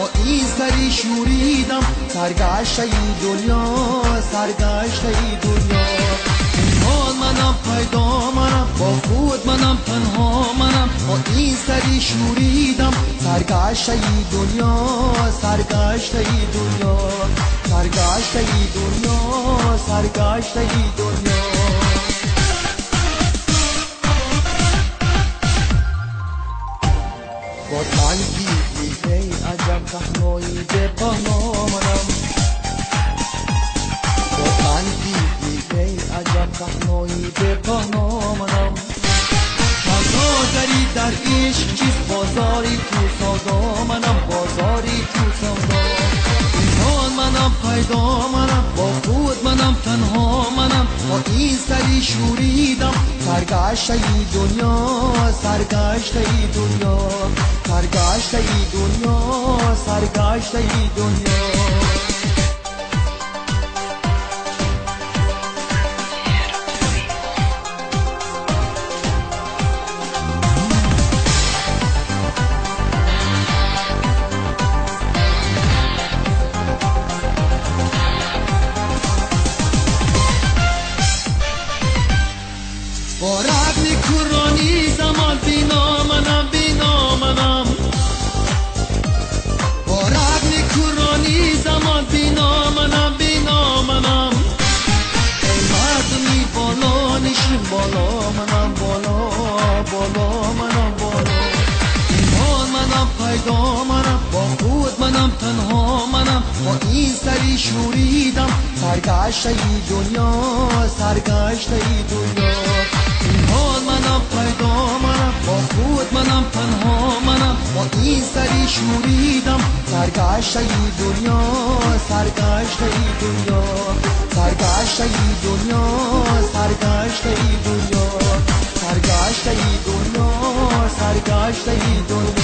با این سری شوریدم سرگشته ای دنیا، سرگشته ای دنیا. حال منم پیدا منم، با خود منم تنها منم، با این سری شوریدم سرگشته ای دنیا، سرگشته ای دنیا، سرگشته ای دنیا، سرگشته ای دنیا. با تنگی ای عجب تنهایی به پنامنم، با تنگی ای عجب تنهایی به پنامنم. تنها داری در عشق چیست بازاری تو سودا منم، بازاری تو سودا. اینان منم پیدا منم، با خود منم تنها منم، با این سری شوریدم سرگشته ای دنیا، سرگشته ای دنیا، سرگشته ای دنیا، سرگشته ای دنیا. با رقم کرانی زمان بینا منم، بینا منم، با رقم کرانی زمان بینا منم، بینا منم. ای مردمی بالا نشین بالا منم، بالا بالا منم، بالا. ایمان منم پیدا منم، با خود منم تنها منم، با این سری شوریدم سرگشته ای دنیا، سرگشته ای دنیا. حال منم پیدا منم، با خود منم تنها منم، با این سری شوریدم سرگشته ای دنیا، سرگشته ای دنیا، سرگشته ای دنیا، سرگشته ای دنیا، سرگشته ای دنیا، سرگشته ای دنیا.